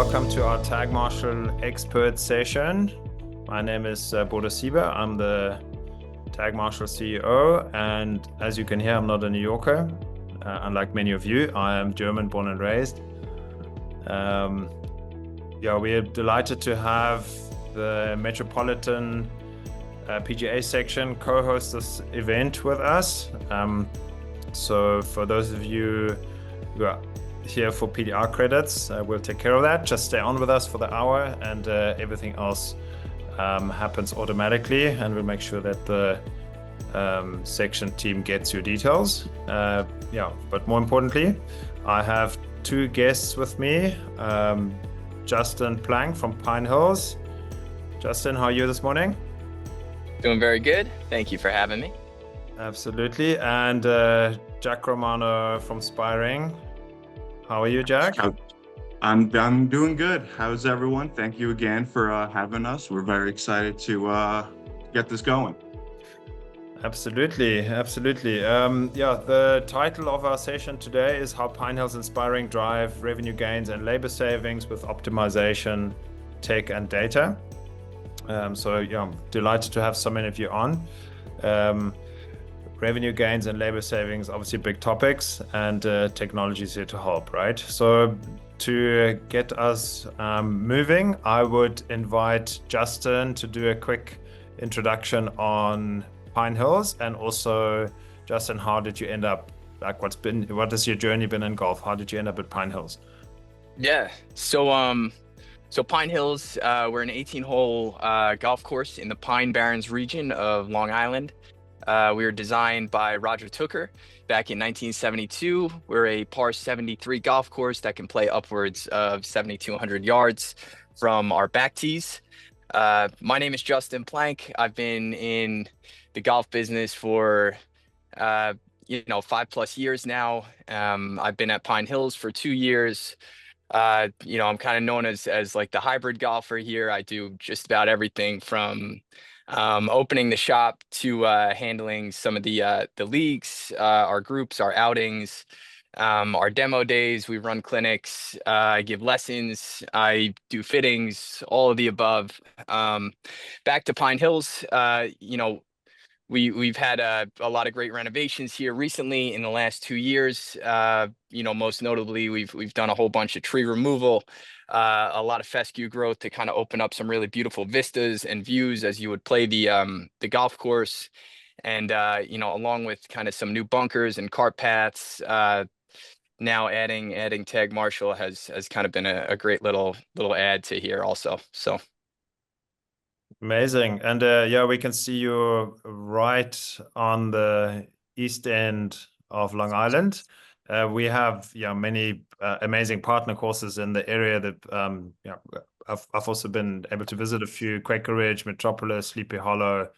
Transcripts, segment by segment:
welcome to our Tag Marshal Expert session. My name is Bodo Sieber. I'm the Tag Marshal CEO, and as you can hear, I'm not a New Yorker. Unlike many of you, I am German born and raised. We're delighted to have the Metropolitan PGA section co-host this event with us. So for those of you who are here for PDR credits, we'll take care of that. Just stay on with us for the hour, and everything else happens automatically, and we'll make sure that the section team gets your details. But more importantly, I have two guests with me. Justin Plank from Pine Hills. Justin, how are you this morning? Doing very good. Thank you for having me. Absolutely. And Jack Romano from Spiring. How are you, Jack? I'm doing good. How's everyone? Thank you again for having us. We're very excited to get this going. Absolutely. The title of our session today is How Pine Hills Inspiring Drive Revenue Gains and Labor Savings with Optimization, Tech and Data. I'm delighted to have so many of you on. Revenue gains and labor savings, obviously big topics, and technology is here to help, right? So to get us moving, I would invite Justin to do a quick introduction on Pine Hills, and also, Justin, how did you end up, what has your journey been in golf? How did you end up at Pine Hills? Yeah, so Pine Hills, we're an 18-hole golf course in the Pine Barrens region of Long Island. We were designed by Roger Tooker back in 1972. We're a par 73 golf course that can play upwards of 7,200 yards from our back tees. My name is Justin Plank. I've been in the golf business for 5+ years now. I've been at Pine Hills for 2 years. I'm kind of known as like the hybrid golfer here. I do just about everything from opening the shop to handling some of the leagues, our groups, our outings, our demo days. We run clinics, I give lessons, I do fittings, all of the above. Back to Pine Hills, we've had a lot of great renovations here recently in the last 2 years. Most notably, we've done a whole bunch of tree removal, a lot of fescue growth to kind of open up some really beautiful vistas and views as you would play the golf course, and along with kind of some new bunkers and cart paths. Now adding Tag Marshal has kind of been a great little add to here also. So. Amazing. And we can see you right on the east end of Long Island. We have many amazing partner courses in the area that I've also been able to visit a few: Quaker Ridge, Metropolis, Sleepy Hollow,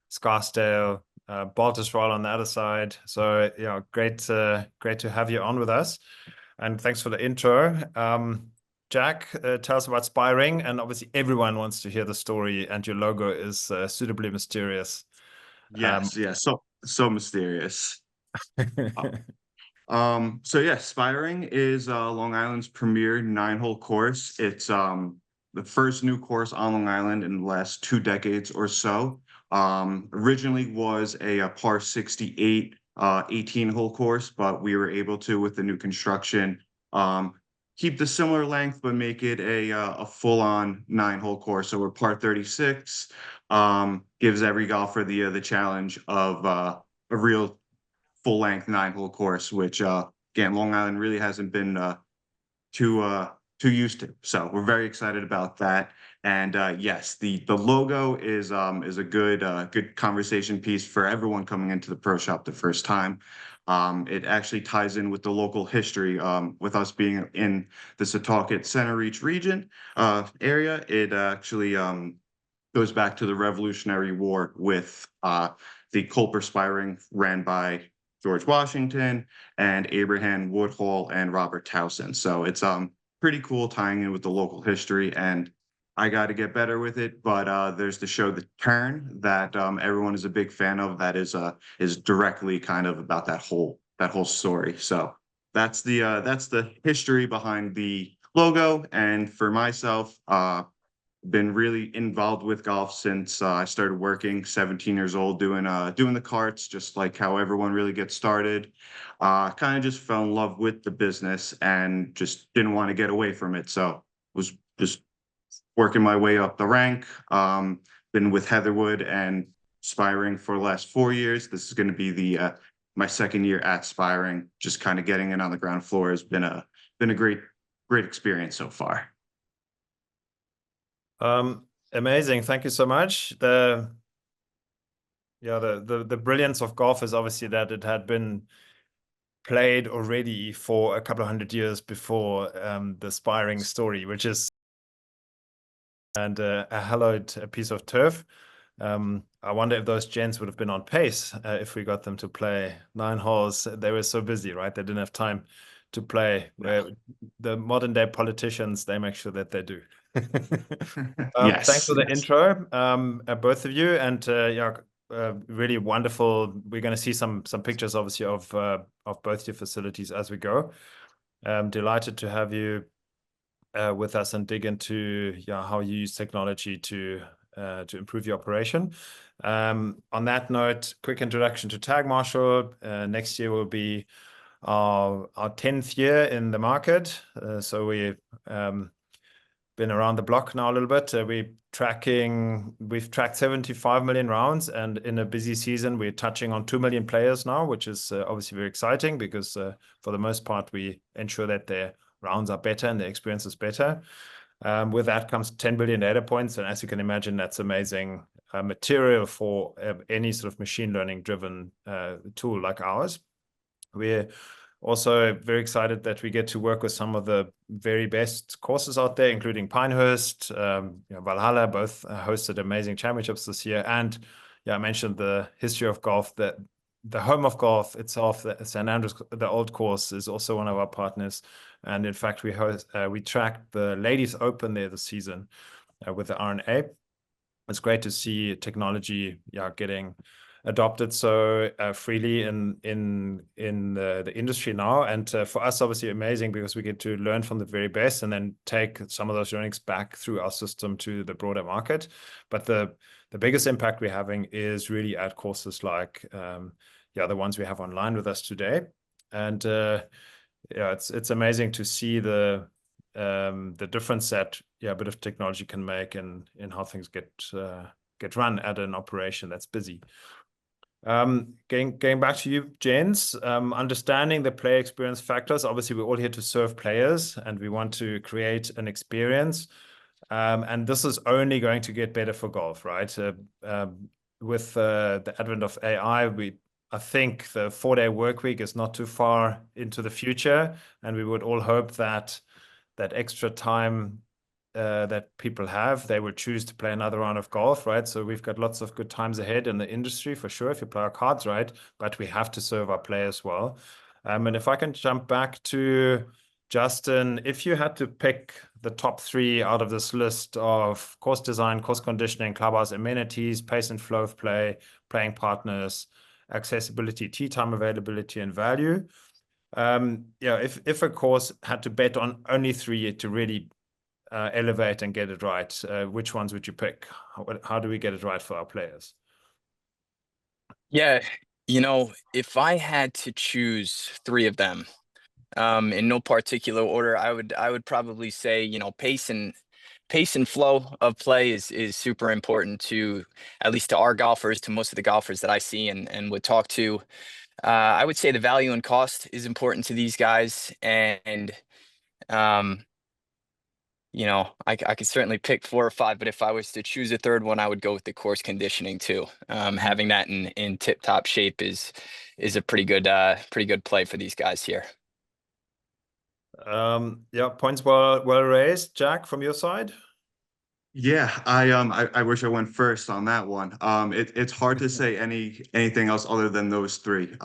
Scarsdale, Baltusrol on the other side. So great to have you on with us, and thanks for the intro. Jack, tell us about Spiring, and obviously everyone wants to hear the story, and your logo is suitably mysterious. Yes, so mysterious. Spiring is Long Island's premier 9-hole course. It's the first new course on Long Island in the last 2 decades or so. Originally was a par 68 18-hole course, but we were able to, with the new construction, keep the similar length, but make it a full-on 9-hole course. So we're par 36, gives every golfer the challenge of a real full-length 9-hole course, which again, Long Island really hasn't been too used to. So we're very excited about that. And yes, the logo is a good conversation piece for everyone coming into the pro shop the first time. It actually ties in with the local history, with us being in the Setauket Center Reach region area. It actually goes back to the Revolutionary War with the Culper Spiring, ran by George Washington and Abraham Woodhull and Robert Towson. So it's pretty cool tying in with the local history, and I got to get better with it. But there's the show The Turn that everyone is a big fan of. That is directly kind of about that whole story. So that's the history behind the logo. And for myself, been really involved with golf since I started working 17 years old doing the carts, just like how everyone really gets started. Kind of just fell in love with the business and just didn't want to get away from it. So was just working my way up the rank. Been with Heatherwood and Spiring for the last 4 years. This is going to be the my second year at Spiring. Just kind of getting in on the ground floor has been a great experience so far. Amazing. Thank you so much. The brilliance of golf is obviously that it had been played already for a couple of 100 years before the Spiring story, which is a hallowed piece of turf. I wonder if those gents would have been on pace if we got them to play 9 holes. They were so busy, right? They didn't have time to play. Where the modern day politicians, they make sure that they do. Yes. Thanks for the intro, both of you, and really wonderful. We're going to see some pictures, obviously, of both your facilities as we go. Delighted to have you with us and dig into how you use technology to improve your operation. On that note, quick introduction to Tag Marshal. Next year will be our 10th year in the market. So we've been around the block now a little bit. We've tracked 75 million rounds, and in a busy season, we're touching on 2 million players now, which is obviously very exciting because for the most part, we ensure that their rounds are better and the experience is better. With that comes 10 billion data points. And as you can imagine, that's amazing material for any sort of machine learning driven tool like ours. We're also very excited that we get to work with some of the very best courses out there, including Pinehurst, Valhalla, both hosted amazing championships this year. And I mentioned the history of golf, that the home of golf itself, the St. Andrews, the old course, is also one of our partners. And in fact, we tracked the Ladies Open there this season with the R&A. It's great to see technology getting adopted so freely in the industry now. And for us, obviously amazing because we get to learn from the very best and then take some of those learnings back through our system to the broader market. But the biggest impact we're having is really at courses like the ones we have online with us today. And it's amazing to see the difference that a bit of technology can make in how things get run at an operation that's busy. Going back to you, Jens, understanding the player experience factors. Obviously, we're all here to serve players and we want to create an experience. And this is only going to get better for golf, right? With the advent of AI, I think the 4-day work week is not too far into the future. And we would all hope that extra time that people have, they will choose to play another round of golf, right? So we've got lots of good times ahead in the industry for sure if you play our cards right, but we have to serve our players well. And if I can jump back to Justin, if you had to pick the top 3 out of this list of course design, course conditioning, clubhouse amenities, pace and flow of play, playing partners, accessibility, tee time availability, and value. If a course had to bet on only 3 to really elevate and get it right, which ones would you pick? How do we get it right for our players? Yeah, if I had to choose 3 of them, in no particular order, I would probably say, pace and flow of play is super important to, at least to our golfers, to most of the golfers that I see and would talk to. I would say the value and cost is important to these guys, and I could certainly pick 4 or 5, but if I was to choose a third one, I would go with the course conditioning too. Having that in tip-top shape is a pretty good play for these guys here. Points well raised. Jack, from your side? Yeah, I wish I went first on that one. It's hard to say anything else other than those 3.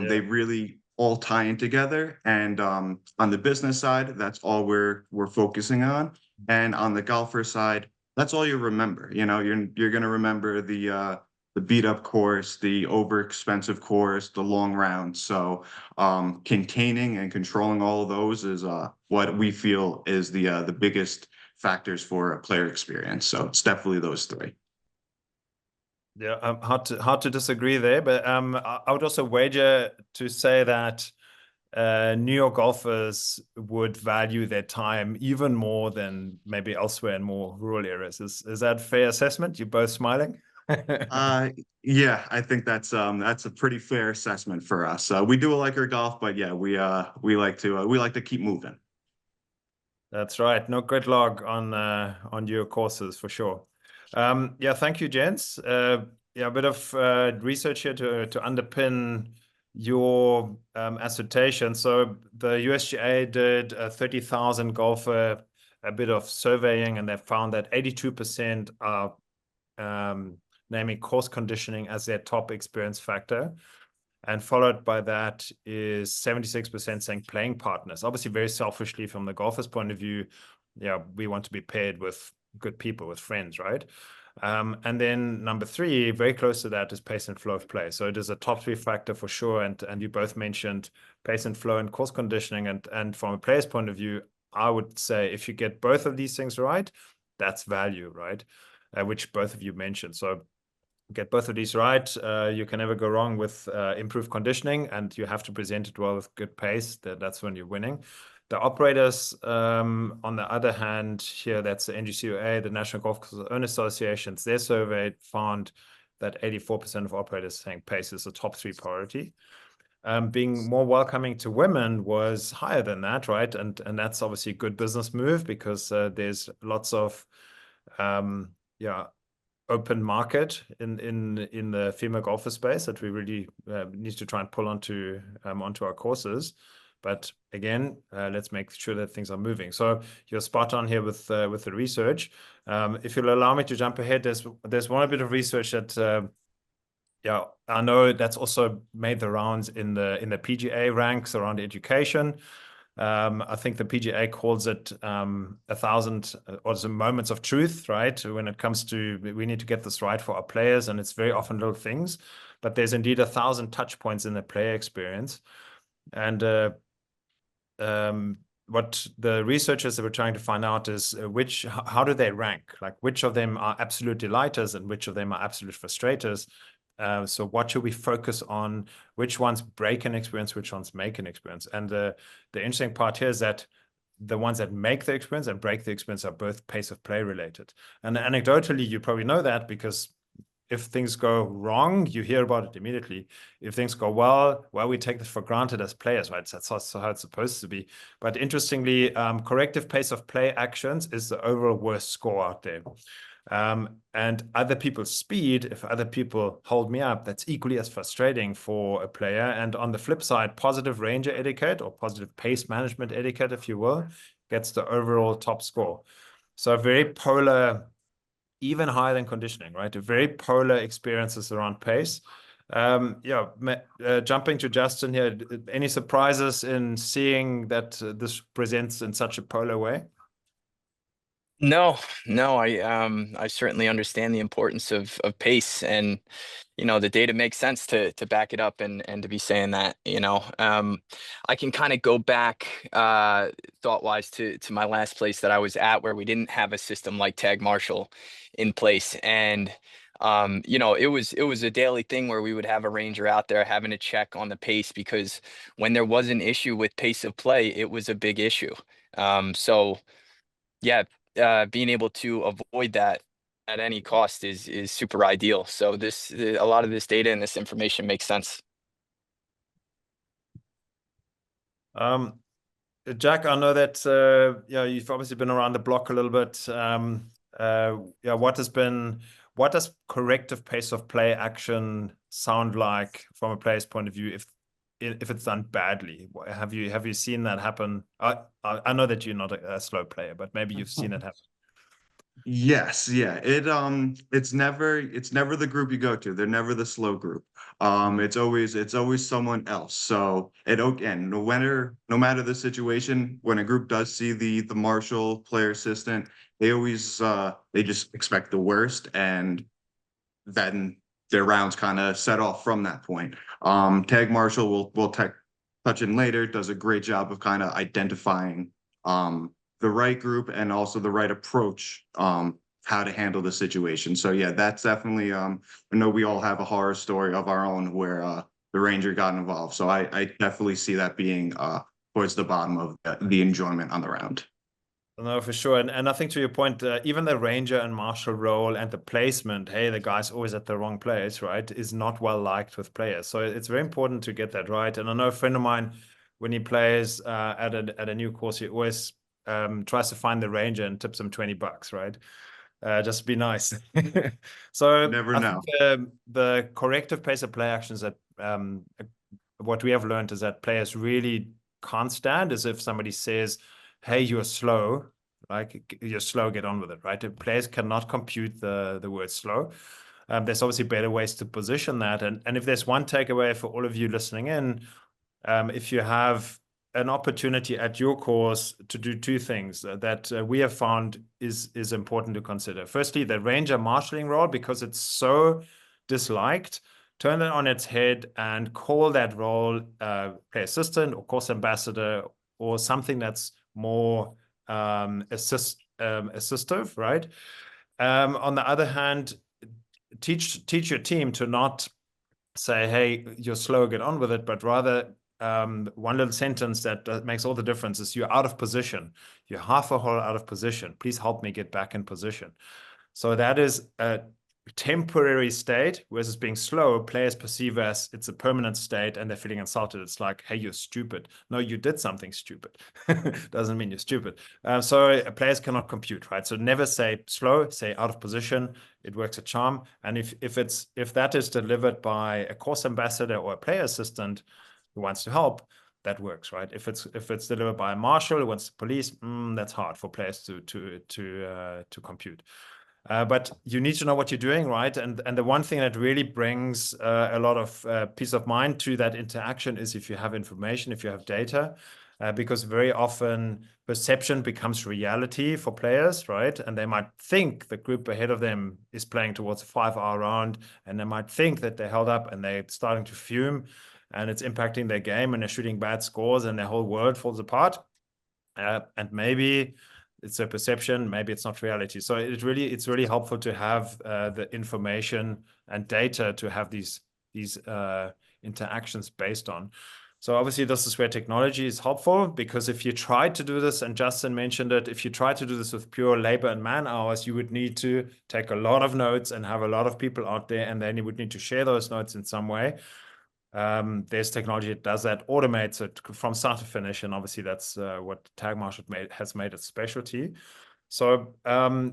They really all tie in together. And on the business side, that's all we're focusing on. And on the golfer side, that's all you remember. You're gonna remember the beat up course, the over expensive course, the long round. So containing and controlling all of those is what we feel is the biggest factors for a player experience. So it's definitely those three. Yeah, hard to disagree there, but I would also wager to say that New York golfers would value their time even more than maybe elsewhere in more rural areas. Is that a fair assessment? You're both smiling. Yeah, I think that's a pretty fair assessment for us. We do like our golf, but yeah, we like to keep moving. That's right. No gridlock on your courses for sure. Yeah, thank you, gents. Yeah, a bit of research here to underpin your assertion. So the USGA did a 30,000 golfer a bit of surveying, and they found that 82% are naming course conditioning as their top experience factor. And followed by that is 76% saying playing partners. Obviously, very selfishly from the golfer's point of view, yeah, we want to be paired with good people, with friends, right? And then number 3, very close to that, is pace and flow of play. So it is a top 3 factor for sure. And you both mentioned pace and flow and course conditioning. And from a player's point of view, I would say if you get both of these things right, that's value, right? Which both of you mentioned. So get both of these right, you can never go wrong with improved conditioning, and you have to present it well with good pace. That's when you're winning. The operators, on the other hand, here, that's the NGCOA, the National Golf Owners Associations, their survey found that 84% of operators saying pace is a top 3 priority. Being more welcoming to women was higher than that, right? And that's obviously a good business move because there's lots of open market in the female golfer space that we really need to try and pull onto our courses. But again, let's make sure that things are moving. So you're spot on here with the research. If you'll allow me to jump ahead, there's one bit of research that I know that's also made the rounds in the PGA ranks around education. I think the PGA calls it 1,000 or some moments of truth, right? When it comes to, we need to get this right for our players, and it's very often little things, but there's indeed 1,000 touch points in the player experience. And what the researchers were trying to find out is how do they rank? Like which of them are absolute delighters and which of them are absolute frustrators? So what should we focus on? Which ones break an experience, which ones make an experience? And the interesting part here is that the ones that make the experience and break the experience are both pace of play related. And anecdotally, you probably know that because if things go wrong, you hear about it immediately. If things go well, we take this for granted as players, right? That's how it's supposed to be. But interestingly, corrective pace of play actions is the overall worst score out there. And other people's speed, if other people hold me up, that's equally as frustrating for a player. And on the flip side, positive ranger etiquette or positive pace management etiquette, if you will, gets the overall top score. So very polar, even higher than conditioning, right? A very polar experiences around pace. Jumping to Justin here, any surprises in seeing that this presents in such a polar way? No, I certainly understand the importance of pace, and the data makes sense to back it up and to be saying that. I can kind of go back thought wise to my last place that I was at, where we didn't have a system like Tag Marshall in place, and it was a daily thing where we would have a ranger out there having to check on the pace, because when there was an issue with pace of play, it was a big issue. So yeah, being able to avoid that at any cost is super ideal. So a lot of this data and this information makes sense. Jack, I know that you've obviously been around the block a little bit. What does corrective pace of play action sound like from a player's point of view if it's done badly? Have you seen that happen? I know that you're not a slow player, but maybe you've seen it happen. Yes, yeah. It's never the group you go to. They're never the slow group. It's always someone else. So again, no matter the situation, when a group does see the Marshall player assistant, they always they just expect the worst, and then their rounds kind of set off from that point. Tag Marshal will touch in later, does a great job of kind of identifying the right group and also the right approach, how to handle the situation. So yeah, that's definitely I know we all have a horror story of our own where the Ranger got involved. So I definitely see that being towards the bottom of the enjoyment on the round. No, for sure. And I think to your point, even the Ranger and Marshal role and the placement, hey, the guy's always at the wrong place, right, is not well liked with players. So it's very important to get that right. And I know a friend of mine, when he plays at a new course, he always tries to find the Ranger and tips him $20, right? Just be nice. So Never I know. think the corrective pace of play actions that what we have learned is that players really can't stand is if somebody says, hey, you're slow, like you're slow, get on with it, right? The players cannot compute the word slow. There's obviously better ways to position that. And if there's one takeaway for all of you listening in, if you have an opportunity at your course to do two things that we have found is important to consider. Firstly, the Ranger marshalling role, because it's so disliked, turn it on its head and call that role play assistant or course ambassador or something that's more assistive, right? On the other hand, teach your team to not say, hey, you're slow, get on with it, but rather one little sentence that makes all the difference is you're out of position. You're half a hole out of position. Please help me get back in position. So that is a temporary state, whereas being slow, players perceive as it's a permanent state and they're feeling insulted. It's like, hey, you're stupid. No, you did something stupid. Doesn't mean you're stupid. So players cannot compute, right? So never say slow, say out of position. It works a charm. And if that is delivered by a course ambassador or a player assistant who wants to help, that works, right? If it's delivered by a marshal who wants to police, that's hard for players to compute. But you need to know what you're doing, right? And the one thing that really brings a lot of peace of mind to that interaction is if you have information, if you have data, because very often perception becomes reality for players, right? And they might think the group ahead of them is playing towards a 5-hour round, and they might think that they're held up and they're starting to fume, and it's impacting their game, and they're shooting bad scores, and their whole world falls apart. And maybe it's a perception, maybe it's not reality. So it's really helpful to have the information and data to have these interactions based on. So obviously this is where technology is helpful, because if you try to do this, and Justin mentioned it, if you try to do this with pure labor and man hours, you would need to take a lot of notes and have a lot of people out there, and then you would need to share those notes in some way. There's technology that does that, automates it from start to finish, and obviously that's what Tag Marshal has made its specialty. So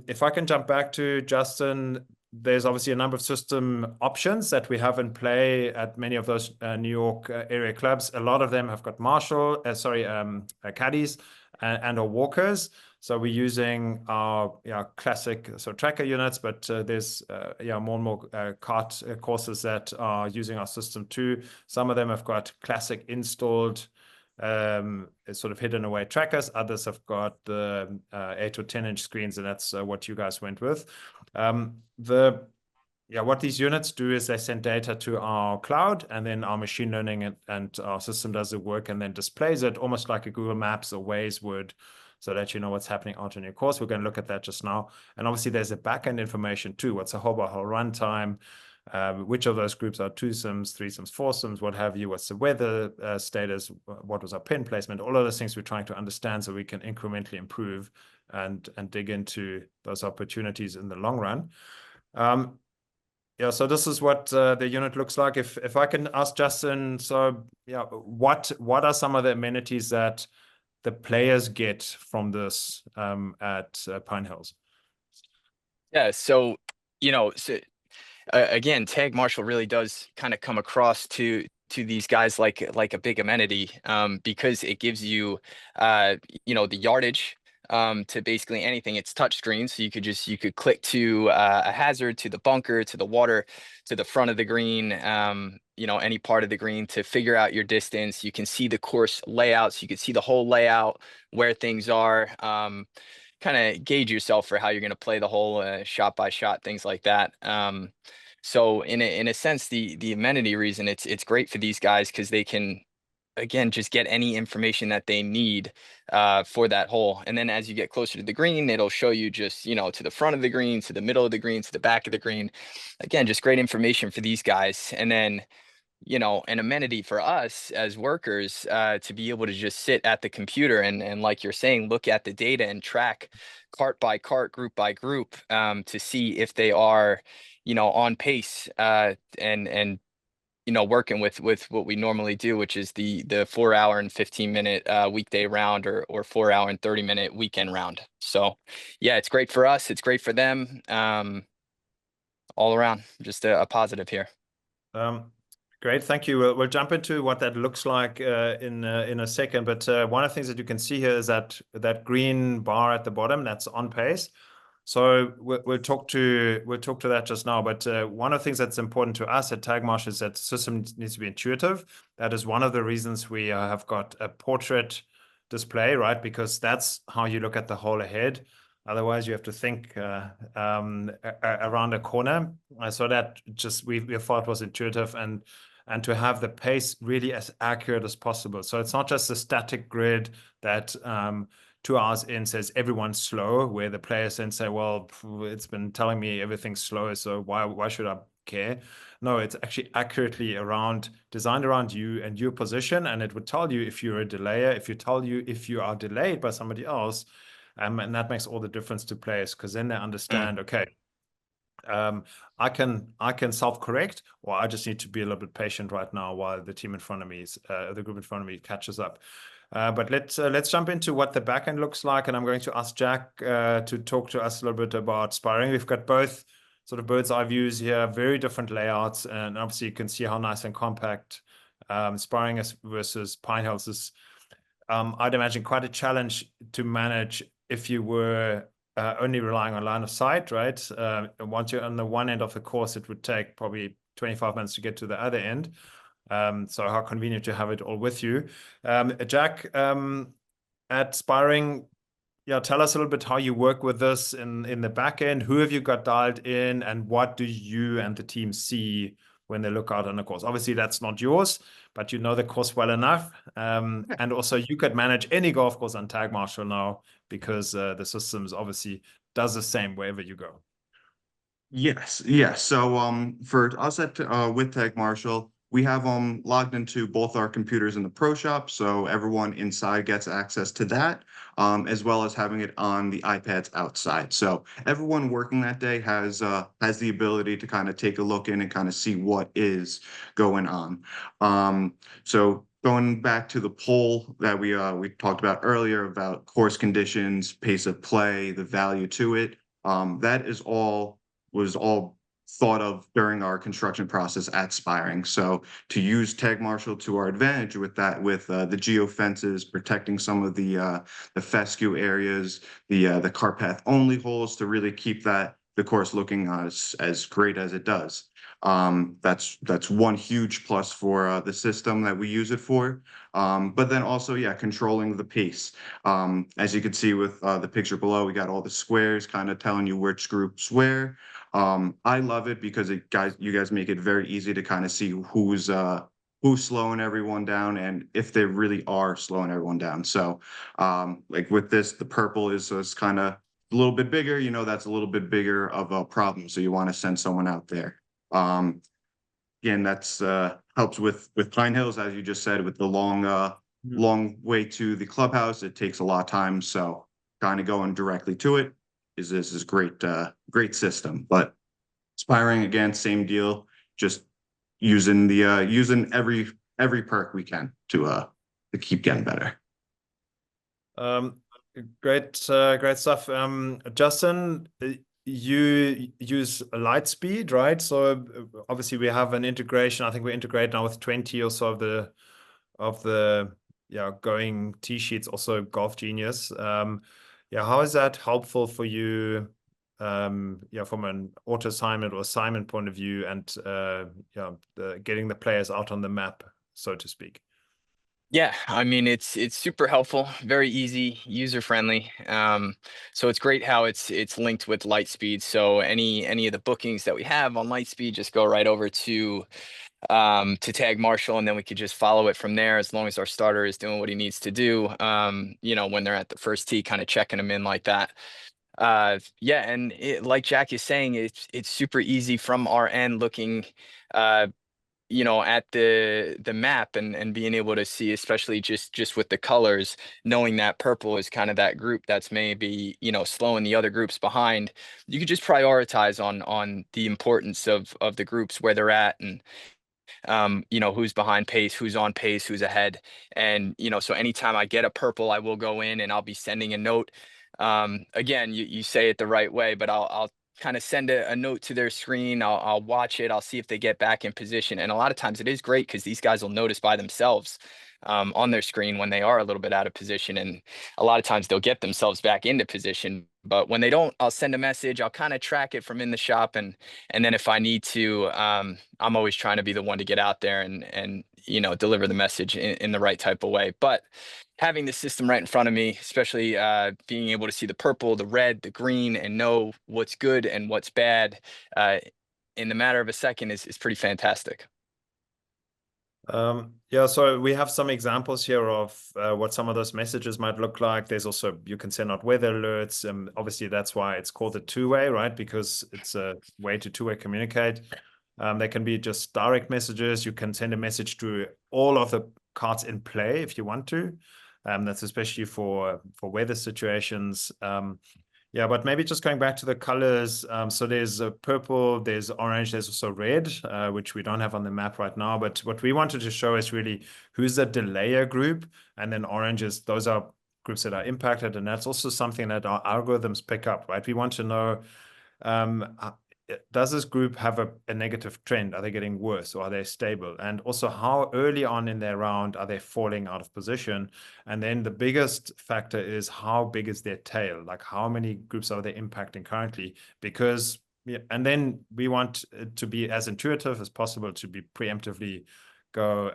if I can jump back to Justin, there's obviously a number of system options that we have in play at many of those New York area clubs. A lot of them have got caddies and or walkers. So we're using our classic tracker units, but there's more and more kart courses that are using our system too. Some of them have got classic installed sort of hidden away trackers. Others have got the 8 or 10-inch screens, and that's what you guys went with. What these units do is they send data to our cloud, and then our machine learning and our system does the work and then displays it almost like a Google Maps or Waze would, so that you know what's happening out in your course. We're going to look at that just now. And obviously there's a backend information too. What's a whole by whole runtime? Which of those groups are 2 sims, 3 sims, 4 sims, what have you? What's the weather status? What was our pin placement? All of those things we're trying to understand so we can incrementally improve and dig into those opportunities in the long run. So this is what the unit looks like. If I can ask Justin, so what are some of the amenities that the players get from this at Pine Hills? Yeah, so again, Tag Marshal really does kind of come across to these guys like a big amenity, because it gives you the yardage to basically anything. It's touchscreen, so you could click to a hazard, to the bunker, to the water, to the front of the green, any part of the green to figure out your distance. You can see the course layouts, you can see the whole layout, where things are, kind of gauge yourself for how you're going to play the whole shot by shot, things like that. So in a sense, the amenity reason it's great for these guys because they can, again, just get any information that they need for that hole. And then as you get closer to the green, it'll show you just, to the front of the green, to the middle of the green, to the back of the green. Again, just great information for these guys. And then, an amenity for us as workers to be able to just sit at the computer and like you're saying, look at the data and track cart by cart, group by group, to see if they are, on pace and working with what we normally do, which is the 4 hour and 15-minute weekday round or 4 hour and 30-minute weekend round. So yeah, it's great for us. It's great for them. All around, just a positive here. Great, thank you. We'll jump into what that looks like in a second. But one of the things that you can see here is that green bar at the bottom, that's on pace. So we'll talk to that just now. But one of the things that's important to us at Tag Marshal is that the system needs to be intuitive. That is one of the reasons we have got a portrait display, right? Because that's how you look at the hole ahead. Otherwise, you have to think around a corner. So that just we thought was intuitive and to have the pace really as accurate as possible. So it's not just a static grid that 2 hours in says everyone's slow, where the players then say, well, it's been telling me everything's slow, so why should I care? No, it's actually accurately designed around you and your position, and it would tell you if you're a delayer, if you are delayed by somebody else, and that makes all the difference to players, because then they understand, okay, I can self-correct, or I just need to be a little bit patient right now while the team in front of me, the group in front of me catches up. But let's jump into what the backend looks like, and I'm going to ask Jack to talk to us a little bit about Spiring. We've got both sort of bird's eye views here, very different layouts, and obviously you can see how nice and compact Spiring is versus Pine Hills is. I'd imagine quite a challenge to manage if you were only relying on line of sight, right? Once you're on the one end of the course, it would take probably 25 minutes to get to the other end. So how convenient to have it all with you. Jack, at Spiring, tell us a little bit how you work with this in the back end. Who have you got dialed in, and what do you and the team see when they look out on the course? Obviously, that's not yours, but you know the course well enough. And also, you could manage any golf course on Tag Marshal now, because the systems obviously does the same wherever you go. Yes. So for us at with Tag Marshal, we have logged into both our computers in the pro shop, so everyone inside gets access to that, as well as having it on the iPads outside. So everyone working that day has the ability to kind of take a look in and kind of see what is going on. So going back to the poll that we talked about earlier about course conditions, pace of play, the value to it, that was all thought of during our construction process at Spiring. So to use Tag Marshal to our advantage with that, with the geo fences protecting some of the fescue areas, the cart path only holes, to really keep the course looking as great as it does. That's one huge plus for the system that we use it for. But then also, controlling the pace. As you can see with the picture below, we got all the squares kind of telling you which groups where. I love it because you guys make it very easy to kind of see who's slowing everyone down and if they really are slowing everyone down. So like with this, the purple is kind of a little bit bigger, that's a little bit bigger of a problem. So you want to send someone out there. Again, that's helps with Pine Hills, as you just said, with the long way to the clubhouse. It takes a lot of time. So kind of going directly to it is great system. But Spiring, again, same deal, just using every perk we can to keep getting better. Great stuff. Justin, you use Lightspeed, right? So obviously we have an integration. I think we integrate now with 20 or so of the going tee sheets, also Golf Genius. How is that helpful for you? From an auto assignment or assignment point of view, and getting the players out on the map, so to speak. Yeah, I mean it's super helpful, very easy, user friendly. So it's great how it's linked with Lightspeed. So any of the bookings that we have on Lightspeed just go right over to Tag Marshall, and then we could just follow it from there as long as our starter is doing what he needs to do. You know, when they're at the first tee, kind of checking them in like that. Yeah, and like Jack is saying, it's super easy from our end looking uh you know, at the map and being able to see, especially just with the colors, knowing that purple is kind of that group that's maybe, you know, slowing the other groups behind. You could just prioritize on the importance of the groups where they're at, and you know, who's behind pace, who's on pace, who's ahead. And, you know, so anytime I get a purple, I will go in and I'll be sending a note. Again, you say it the right way, but I'll kind of send a note to their screen. I'll watch it. I'll see if they get back in position. And a lot of times it is great because these guys will notice by themselves on their screen when they are a little bit out of position. And a lot of times they'll get themselves back into position. But when they don't, I'll send a message. I'll kind of track it from in the shop, and then if I need to, I'm always trying to be the one to get out there and you know, deliver the message in the right type of way. But having the system right in front of me, especially being able to see the purple, the red, the green, and know what's good and what's bad in the matter of a second is pretty fantastic. Yeah, so we have some examples here of what some of those messages might look like. There's also, you can send out weather alerts. Obviously, that's why it's called a two-way, right? Because it's a way to two-way communicate. They can be just direct messages. You can send a message to all of the cards in play if you want to. That's especially for weather situations. Yeah, but maybe just going back to the colors. So there's purple, there's orange, there's also red, which we don't have on the map right now. But what we wanted to show is really who's the delayer group. And then orange is, those are groups that are impacted. And that's also something that our algorithms pick up, right? We want to know, does this group have a negative trend? Are they getting worse or are they stable? And also how early on in their round are they falling out of position? And then the biggest factor is how big is their tail? Like how many groups are they impacting currently? Because, yeah, and then we want it to be as intuitive as possible to be preemptively go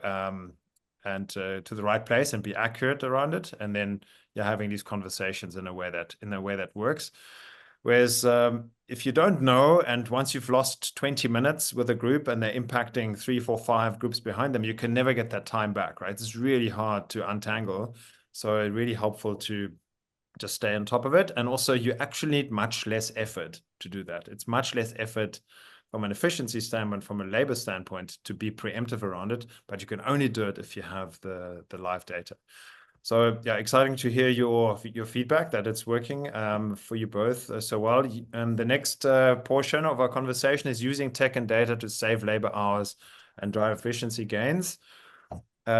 and to the right place and be accurate around it. And then you're having these conversations in a way that works. Whereas if you don't know, and once you've lost 20 minutes with a group and they're impacting 3, 4, 5 groups behind them, you can never get that time back, right? It's really hard to untangle. So it's really helpful to just stay on top of it. And also you actually need much less effort to do that. It's much less effort from an efficiency standpoint, from a labor standpoint, to be preemptive around it, but you can only do it if you have the live data. So yeah, exciting to hear your feedback that it's working for you both so well. The next portion of our conversation is using tech and data to save labor hours and drive efficiency gains.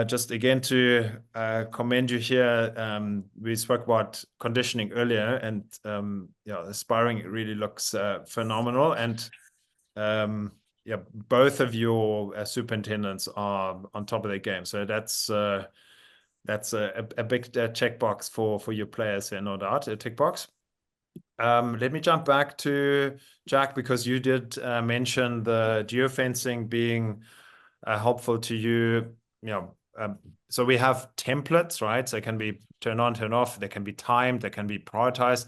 Just again to commend you here. We spoke about conditioning earlier, and yeah, the sparring really looks phenomenal. And yeah, both of your superintendents are on top of their game. So that's a big checkbox for your players here, no doubt, a tick box. Let me jump back to Jack, because you did mention the geofencing being helpful to you. You know, so we have templates, right? So they can be turn on, turn off. They can be timed. They can be prioritized.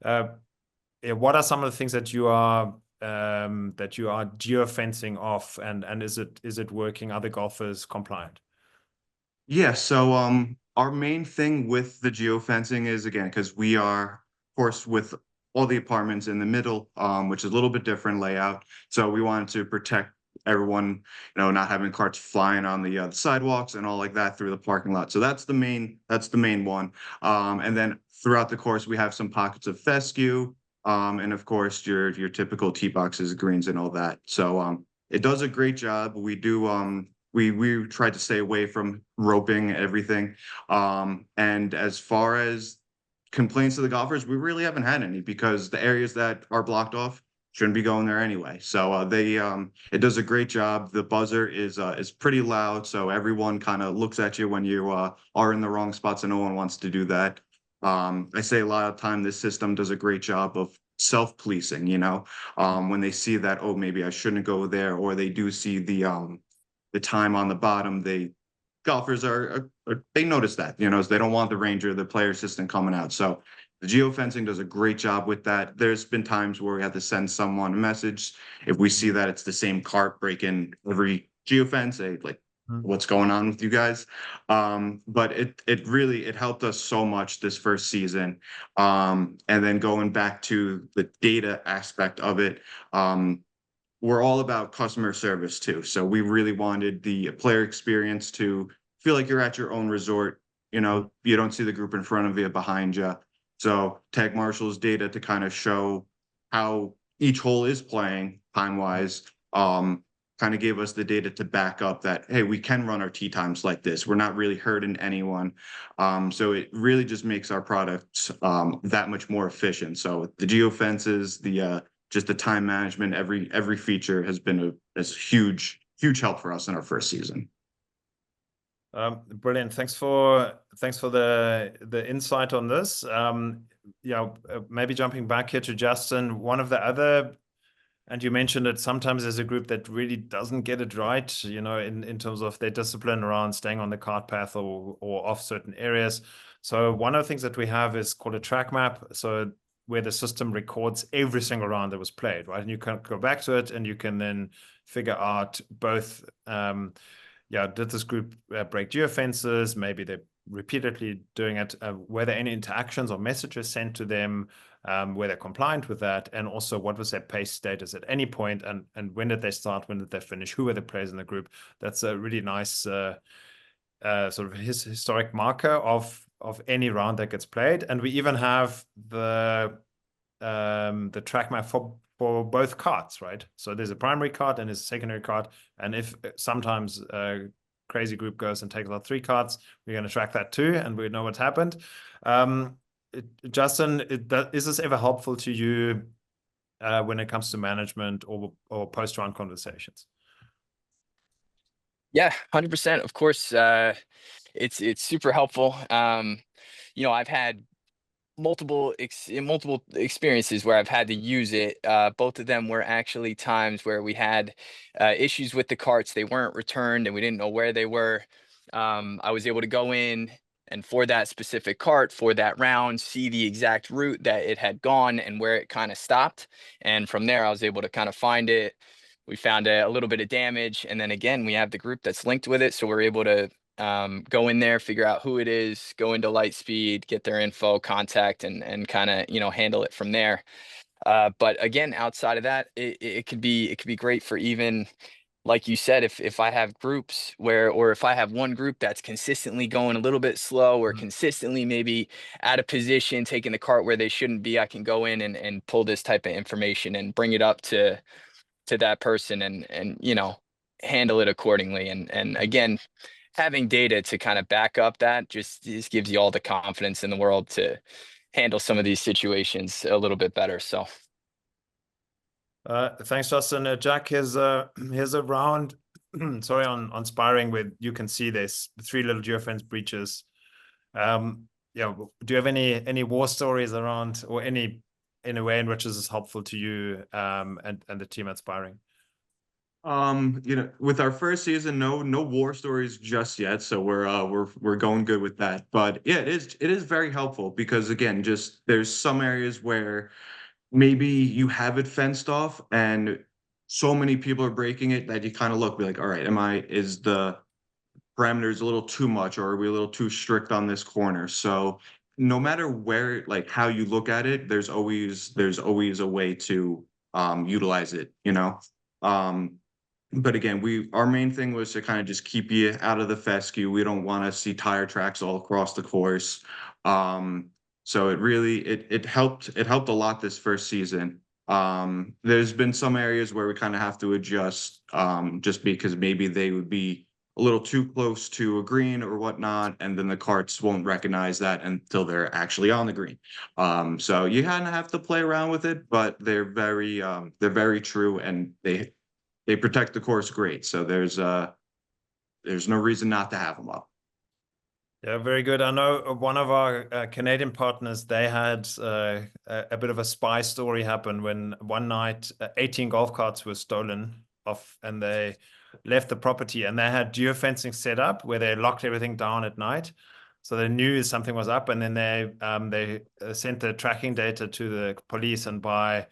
What are some of the things that you are geofencing off, and is it working? Are the golfers compliant? Yeah, so our main thing with the geofencing is, again, because we are, of course, with all the apartments in the middle, which is a little bit different layout. So we wanted to protect everyone, you know, not having carts flying on the sidewalks and all like that through the parking lot. So that's the main one. And then throughout the course, we have some pockets of fescue, and of course your typical tee boxes, greens, and all that. So it does a great job. We do we tried to stay away from roping everything. And as far as complaints to the golfers, we really haven't had any, because the areas that are blocked off shouldn't be going there anyway. So it does a great job. The buzzer is pretty loud, so everyone kind of looks at you when you are in the wrong spots, and no one wants to do that. I say a lot of time this system does a great job of self-policing, you know, when they see that, oh, maybe I shouldn't go there, or they do see the time on the bottom, they golfers they notice that, you know, they don't want the Ranger, the player assistant coming out. So the geofencing does a great job with that. There's been times where we have to send someone a message if we see that it's the same cart breaking every geofence, like, what's going on with you guys? But it really helped us so much this first season. And then going back to the data aspect of it, we're all about customer service too. So we really wanted the player experience to feel like you're at your own resort. You know, you don't see the group in front of you, behind you. So Tag Marshall's data to kind of show how each hole is playing time-wise, kind of gave us the data to back up that, hey, we can run our tee times like this. We're not really hurting anyone. So it really just makes our products that much more efficient. So the geofences, just the time management, every feature has been a huge help for us in our first season. Brilliant. Thanks for the insight on this. Maybe jumping back here to Justin, one of the other, and you mentioned it, sometimes there's a group that really doesn't get it right, you know, in terms of their discipline around staying on the cart path or off certain areas. So one of the things that we have is called a track map. So where the system records every single round that was played, right? And you can go back to it and you can then figure out both, did this group break geofences? Maybe they're repeatedly doing it. Were there any interactions or messages sent to them? Were they compliant with that? And also, what was their pace status at any point? And when did they start? When did they finish? Who were the players in the group? That's a really nice sort of historic marker of any round that gets played. And we even have the track map for both cards, right? So there's a primary card and there's a secondary card. And if sometimes a crazy group goes and takes out 3 cards, we're going to track that too, and we know what's happened. Justin, is this ever helpful to you when it comes to management or post-round conversations? Yeah, 100%. Of course, it's super helpful. You know, I've had multiple experiences where I've had to use it. Both of them were actually times where we had issues with the carts. They weren't returned and we didn't know where they were. I was able to go in and for that specific cart, for that round, see the exact route that it had gone and where it kind of stopped. And from there, I was able to kind of find it. We found a little bit of damage. And then again, we have the group that's linked with it. So we're able to go in there, figure out who it is, go into Lightspeed, get their info, contact, and kind of, you know, handle it from there. But again, outside of that, it could be great for, even like you said, if I have groups or if I have one group that's consistently going a little bit slow or consistently maybe out of position, taking the cart where they shouldn't be, I can go in and pull this type of information and bring it up to that person and you know, handle it accordingly. And again, having data to kind of back up that just gives you all the confidence in the world to handle some of these situations a little bit better. So thanks, Justin. Jack, here's a round sorry, on Spiring, where you can see there's 3 little geofence breaches. Do you have any war stories around, or any way in which this is helpful to you and the team at Spiring? You know, with our first season, no war stories just yet, so we're going good with that. But yeah, it is very helpful because, again, just there's some areas where maybe you have it fenced off and so many people are breaking it that you kind of be like, all right, is the parameters a little too much, or are we a little too strict on this corner? So no matter where, like, how you look at it, there's always a way to utilize it, you know. But again, our main thing was to kind of just keep you out of the fescue. We don't want to see tire tracks all across the course. So it really it helped a lot this first season. There's been some areas where we kind of have to adjust, just because maybe they would be a little too close to a green or whatnot, and then the carts won't recognize that until they're actually on the green. So you kind of have to play around with it, but they're very true, and they protect the course great. So there's no reason not to have them up. Yeah, very good. I know one of our Canadian partners, they had a bit of a spy story happen when one night 18 golf carts were stolen off, and they left the property, and they had geofencing set up where they locked everything down at night. So they knew something was up, and then they sent the tracking data to the police, and by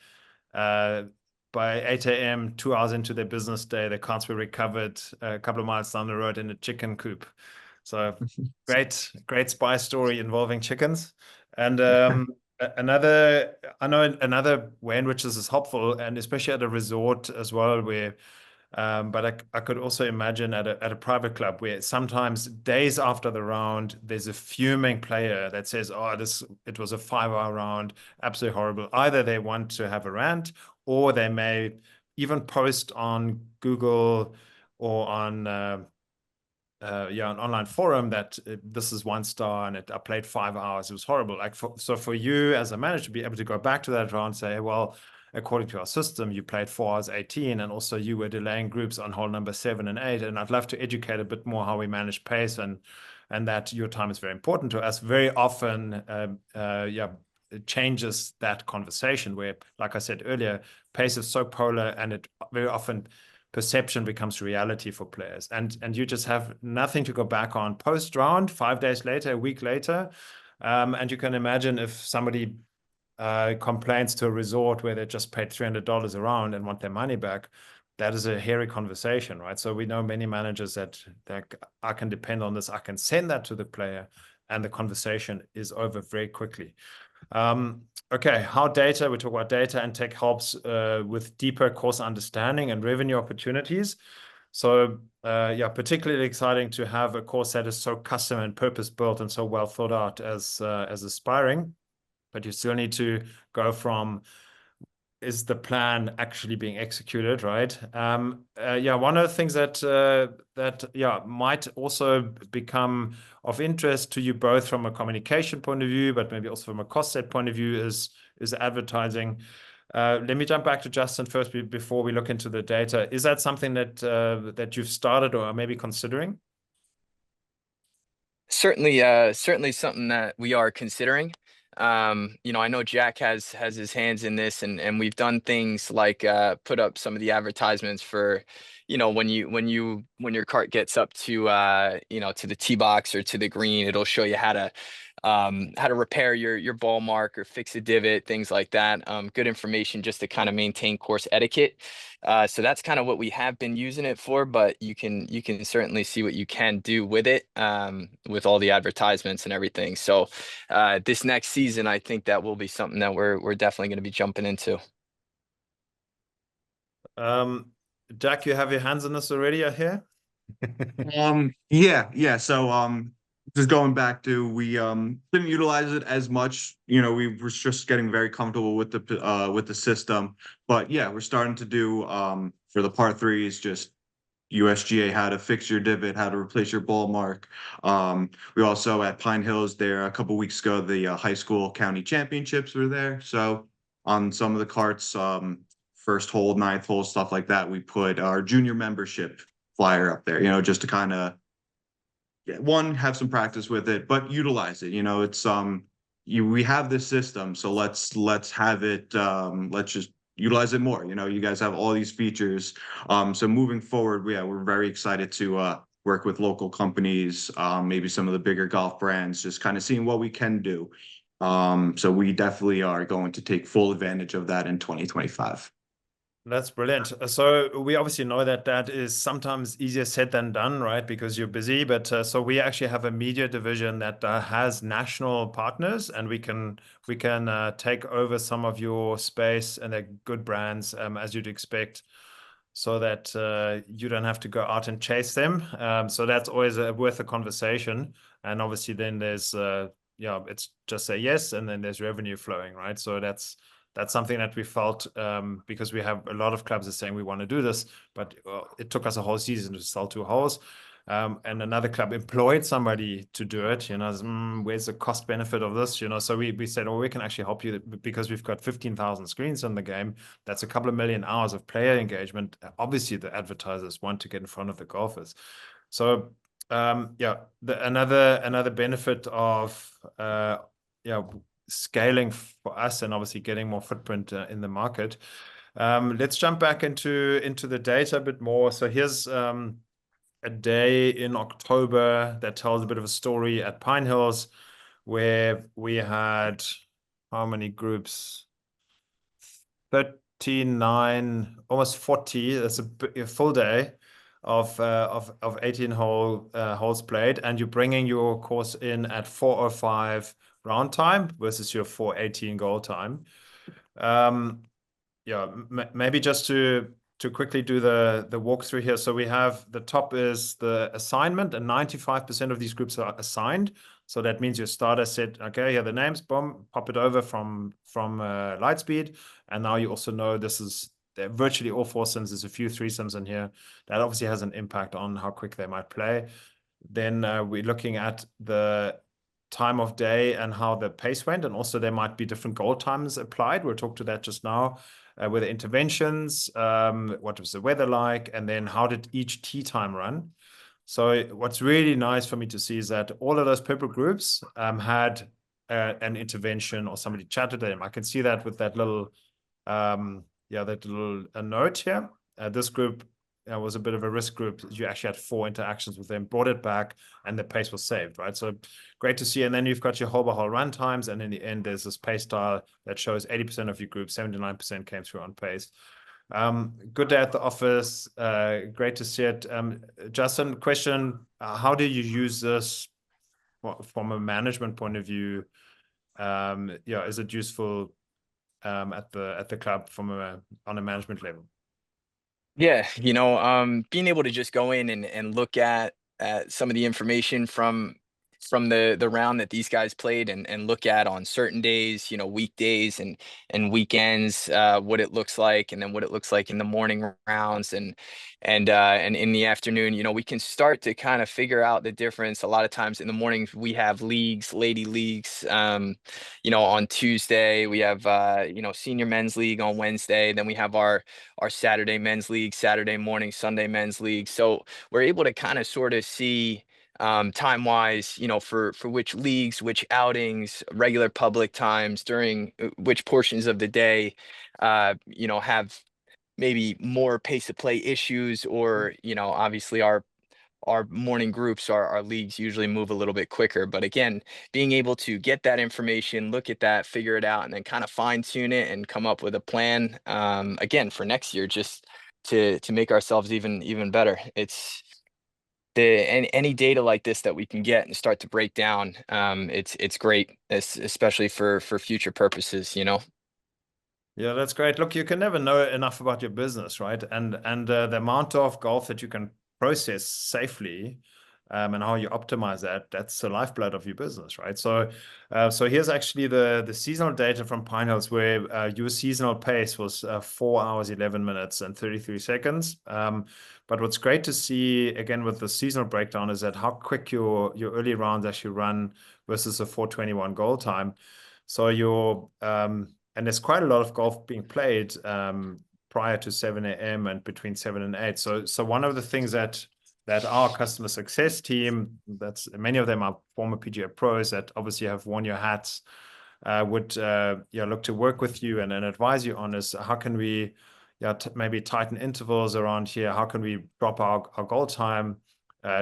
8 a.m., 2 hours into their business day, the cars were recovered a couple of miles down the road in a chicken coop. So great spy story involving chickens. And another way in which this is helpful, and especially at a resort as well, where but I could also imagine at a private club where sometimes days after the round, there's a fuming player that says, "Oh, it was a 5-hour round, absolutely horrible." Either they want to have a rant, or they may even post on Google or on an online forum that this is 1 star and I played 5 hours. It was horrible. So for you as a manager to be able to go back to that round and say, well, according to our system, you played 4 hours 18, and also you were delaying groups on hole number 7 and 8. And I'd love to educate a bit more how we manage pace and that your time is very important to us. Very often, it changes that conversation where, like I said earlier, pace is so polar, and it very often perception becomes reality for players, and you just have nothing to go back on post round 5 days later, a week later. And you can imagine if somebody complains to a resort where they just paid $300 a round and want their money back, that is a hairy conversation, right? So we know many managers that I can depend on this. I can send that to the player, and the conversation is over very quickly. Okay, how we talk about data and tech helps with deeper course understanding and revenue opportunities. So particularly exciting to have a course that is so custom and purpose built and so well thought out as Aspiring, but you still need to go from, is the plan actually being executed, right? One of the things that might also become of interest to you both from a communication point of view, but maybe also from a cost set point of view, is advertising. Let me jump back to Justin first before we look into the data. Is that something that you've started or are maybe considering? Certainly something that we are considering. I know Jack has his hands in this, and we've done things like put up some of the advertisements for, when your cart gets up to to the tee box or to the green, it'll show you how to repair your ball mark or fix a divot, things like that. Good information just to kind of maintain course etiquette. So that's kind of what we have been using it for, but you can certainly see what you can do with it, with all the advertisements and everything. So this next season, I think that will be something that we're definitely going to be jumping into. Jack, you have your hands in this already, I hear. So just going back to, we didn't utilize it as much. We were just getting very comfortable with the system. But yeah, we're starting to do for the par threes, just USGA, how to fix your divot, how to replace your ball mark. We also at Pine Hills there a couple weeks ago, the high school county championships were there. So on some of the carts, first hole, ninth hole, stuff like that, we put our junior membership flyer up there, just to kind of have some practice with it, but utilize it. It's we have this system, so let's have it, let's just utilize it more. You guys have all these features. So moving forward, we're very excited to work with local companies, maybe some of the bigger golf brands, just kind of seeing what we can do. So we definitely are going to take full advantage of that in 2025. That's brilliant. So we obviously know that is sometimes easier said than done, right? Because you're busy. But so we actually have a media division that has national partners, and we can take over some of your space, and they're good brands, as you'd expect, so that you don't have to go out and chase them. So that's always worth a conversation. And obviously then there's it's just say yes, and then there's revenue flowing, right? So that's something that we felt, because we have a lot of clubs are saying we want to do this, but it took us a whole season to sell 2 holes. And another club employed somebody to do it, where's the cost benefit of this? So we said, we can actually help you because we've got 15,000 screens in the game. That's a couple of million hours of player engagement. Obviously the advertisers want to get in front of the golfers. So another benefit of scaling for us, and obviously getting more footprint in the market. Let's jump back into the data a bit more. So here's a day in October that tells a bit of a story at Pine Hills, where we had how many groups? 39, almost 40. That's a full day of 18 holes played, and you're bringing your course in at 4:05 round time versus your 4:18 goal time. Yeah, maybe just to quickly do the walkthrough here. So we have the top is the assignment, and 95% of these groups are assigned. So that means your starter said, okay, here are the names, boom, pop it over from Lightspeed. And now you also know this is virtually all foursomes. There's a few threesomes in here. That obviously has an impact on how quick they might play. Then we're looking at the time of day and how the pace went. And also there might be different goal times applied. We'll talk to that just now. With the interventions, what was the weather like, and then how did each tee time run? So what's really nice for me to see is that all of those purple groups had an intervention or somebody chatted to them. I can see that with that little, that little note here. This group was a bit of a risk group. You actually had 4 interactions with them, brought it back, and the pace was saved, right? So great to see. And then you've got your hole-by-hole run times, and in the end, there's this pace style that shows 80% of your group, 79% came through on pace. Good day at the office. Great to see it. Justin, question, how do you use this from a management point of view? Is it useful at the club on a management level? Yeah, being able to just go in and look at some of the information from the round that these guys played and look at on certain days, weekdays and weekends, what it looks like, and then what it looks like in the morning rounds and in the afternoon. We can start to kind of figure out the difference. A lot of times in the mornings we have leagues, lady leagues. On Tuesday we have senior men's league on Wednesday. Then we have our Saturday men's league, Saturday morning, Sunday men's league. So we're able to kind of sort of see time wise, for which leagues, which outings, regular public times during which portions of the day, have maybe more pace of play issues, or obviously our morning groups, our leagues usually move a little bit quicker. But again, being able to get that information, look at that, figure it out, and then kind of fine tune it and come up with a plan, again, for next year, just to make ourselves even better. It's any data like this that we can get and start to break down. It's great, especially for future purposes. Yeah, that's great. Look, you can never know enough about your business, right? And the amount of golf that you can process safely, and how you optimize that's the lifeblood of your business, right? So here's actually the seasonal data from Pine Hills, where your seasonal pace was 4 hours, 11 minutes and 33 seconds. But what's great to see, again, with the seasonal breakdown, is that how quick your early rounds actually run versus a 4:21 goal time. So and there's quite a lot of golf being played prior to 7 a.m. and between 7 and 8. So one of the things that our customer success team, that's many of them are former PGA pros that obviously have worn your hats, would look to work with you and advise you on, is how can we maybe tighten intervals around here? How can we drop our goal time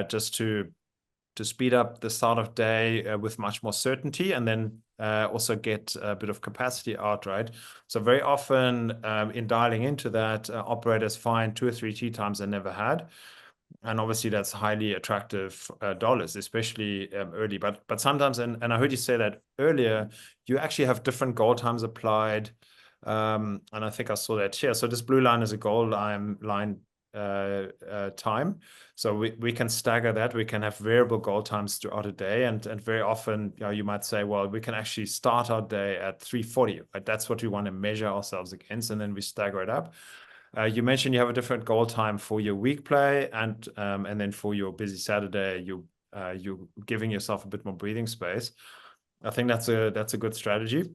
just to speed up the start of day with much more certainty, and then also get a bit of capacity out, right? So very often in dialing into that, operators find 2 or 3 tee times they never had. And obviously that's highly attractive dollars, especially early. But sometimes, and I heard you say that earlier, you actually have different goal times applied. And I think I saw that here. So this blue line is a goal line time. So we can stagger that. We can have variable goal times throughout a day. And very often, you might say, well, we can actually start our day at 3:40. Right? That's what we want to measure ourselves against. And then we stagger it up. You mentioned you have a different goal time for your week play, and then for your busy Saturday, you're giving yourself a bit more breathing space. I think that's a good strategy.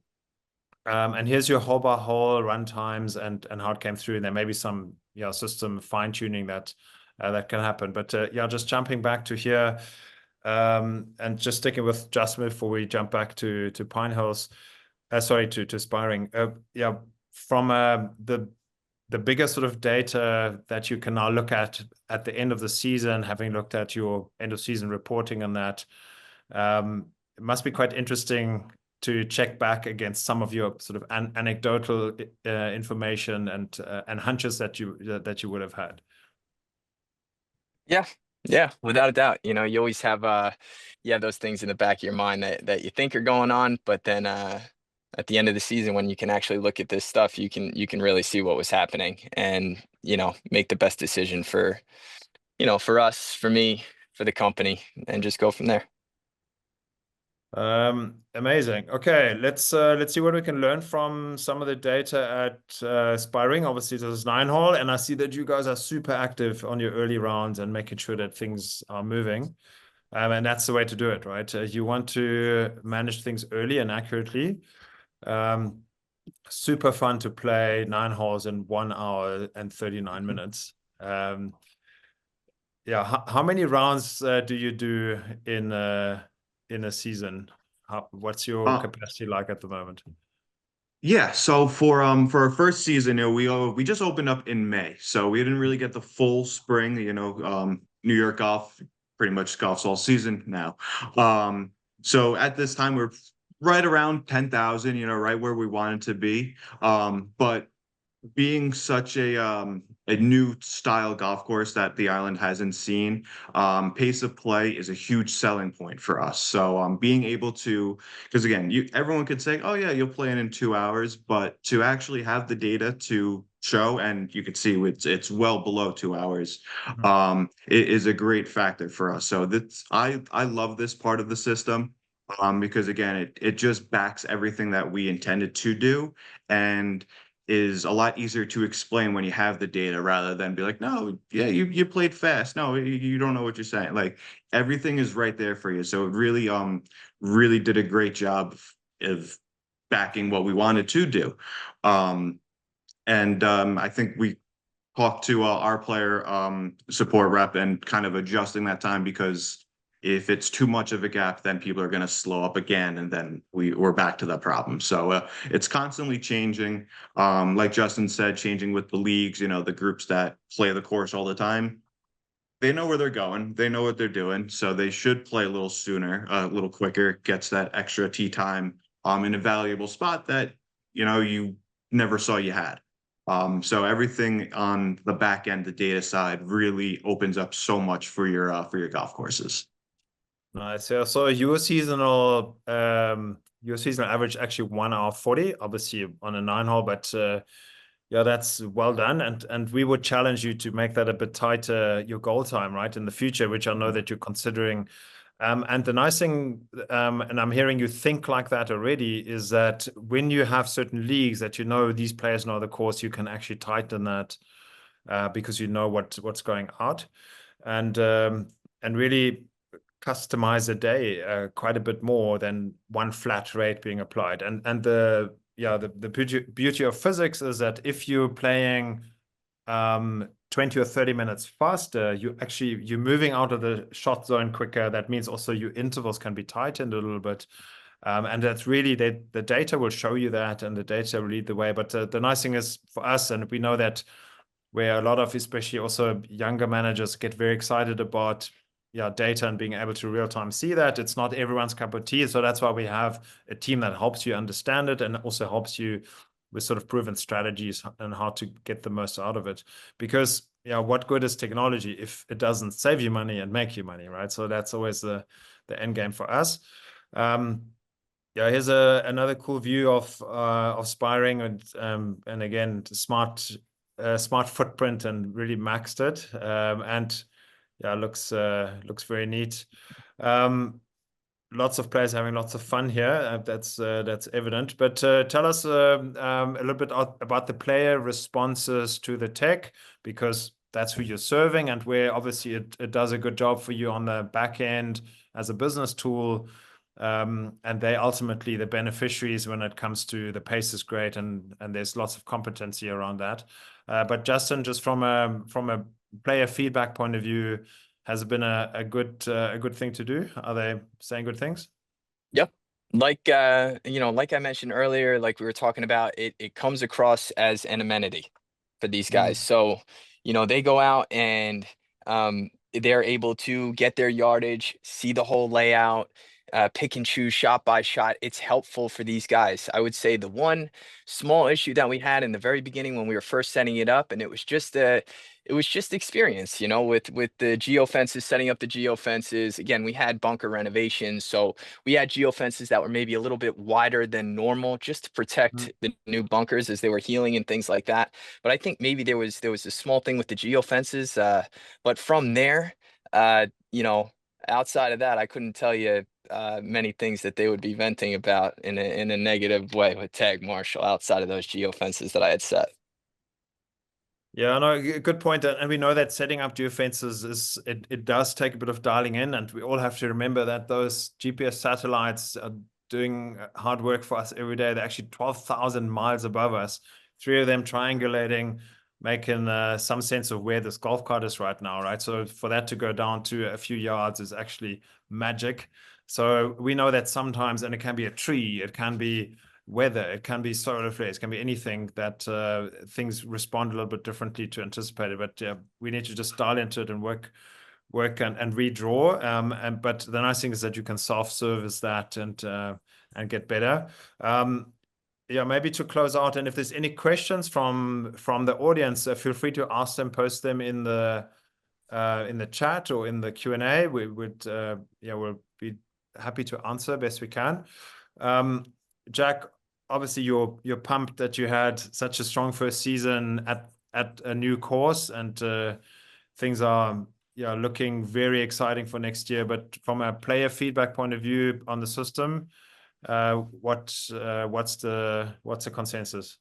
And here's your hole by hole run times and how it came through. And there may be some system fine tuning that can happen. But just jumping back to here, and just sticking with Justin before we jump back to Pine Hills. To Spiring. From the the bigger sort of data that you can now look at the end of the season, having looked at your end of season reporting on that, it must be quite interesting to check back against some of your sort of anecdotal information and hunches that you would have had. Yeah, without a doubt. You know, you always have those things in the back of your mind that you think are going on, but then at the end of the season, when you can actually look at this stuff, you can really see what was happening and, you know, make the best decision for, you know, for us, for me, for the company, and just go from there. Amazing. Okay, let's see what we can learn from some of the data at Spiring. Obviously, this is 9-hole, and I see that you guys are super active on your early rounds and making sure that things are moving. And that's the way to do it, right? You want to manage things early and accurately. Super fun to play 9 holes in 1 hour and 39 minutes. Yeah, how many rounds do you do in a season? What's your capacity like at the moment? Yeah, so for our first season, you know, we just opened up in May, so we didn't really get the full spring. You know, New York golf pretty much golfs all season now. So at this time we're right around 10,000, you know, right where we wanted to be. But being such a new style golf course that the island hasn't seen, pace of play is a huge selling point for us. So being able to, because again, everyone could say, oh yeah, you'll play it in 2 hours, but to actually have the data to show, and you can see it's well below 2 hours, it is a great factor for us. So that's I love this part of the system. Because again, it just backs everything that we intended to do, and is a lot easier to explain when you have the data rather than be like, no, yeah, you played fast. No, you don't know what you're saying. Like everything is right there for you. So it really did a great job of backing what we wanted to do. I think we talked to our player support rep and kind of adjusting that time, because if it's too much of a gap, then people are going to slow up again, and then we're back to that problem. So it's constantly changing. Like Justin said, changing with the leagues, you know, the groups that play the course all the time, they know where they're going. They know what they're doing. So they should play a little sooner, a little quicker, gets that extra tee time in a valuable spot that, you know, you never saw you had. So everything on the back end, the data side, really opens up so much for your golf courses. Nice. Yeah. So your seasonal average actually 1 hour 40, obviously on a 9-hole, but yeah, that's well done. And we would challenge you to make that a bit tighter, your goal time, right, in the future, which I know that you're considering. And the nice thing, and I'm hearing you think like that already, is that when you have certain leagues that you know these players know the course, you can actually tighten that because you know what's going out, and really customize a day quite a bit more than one flat rate being applied. And the beauty of physics is that if you're playing 20 or 30 minutes faster, you're moving out of the shot zone quicker. That means also your intervals can be tightened a little bit. And that's really the data will show you that, and the data will lead the way. But the nice thing is for us, and we know that where a lot of, especially also younger managers, get very excited about data and being able to real time see that, it's not everyone's cup of tea. So that's why we have a team that helps you understand it and also helps you with sort of proven strategies and how to get the most out of it. Because what good is technology if it doesn't save you money and make you money, right? So that's always the end game for us. Here's another cool view of Spiring, and again, smart footprint, and really maxed it. And looks very neat. Lots of players having lots of fun here. That's evident. But tell us a little bit about the player responses to the tech, because that's who you're serving, and where obviously it does a good job for you on the back end as a business tool. And they ultimately the beneficiaries when it comes to the pace is great, and there's lots of competency around that. But Justin, just from a player feedback point of view, has it been a good thing to do? Are they saying good things? Yep. Like like I mentioned earlier, like we were talking about, it comes across as an amenity. for these guys. So, they go out and they're able to get their yardage, see the whole layout, pick and choose shot by shot. It's helpful for these guys. I would say the one small issue that we had in the very beginning when we were first setting it up, and it was just experience, with the geofences, setting up the geofences. Again, we had bunker renovations, so we had geofences that were maybe a little bit wider than normal just to protect the new bunkers as they were healing and things like that. But I think maybe there was a small thing with the geofences. But from there, outside of that, I couldn't tell you many things that they would be venting about in a negative way with Tag Marshall outside of those geofences that I had set. Yeah, no, good point. And we know that setting up geofences it does take a bit of dialing in, and we all have to remember that those GPS satellites are doing hard work for us every day. They're actually 12,000 miles above us, 3 of them triangulating, making some sense of where this golf cart is right now, right? So for that to go down to a few yards is actually magic. So we know that sometimes, and it can be a tree, it can be weather, it can be solar flares, it can be anything, that things respond a little bit differently to anticipated. But we need to just dial into it and work and redraw. But the nice thing is that you can self-service that and get better. Maybe to close out, and if there's any questions from the audience, feel free to ask them, post them in the chat or in the Q&A. We would we'll be happy to answer best we can. Jack, obviously you're pumped that you had such a strong first season at a new course, and things are looking very exciting for next year. But from a player feedback point of view on the system, what's the consensus?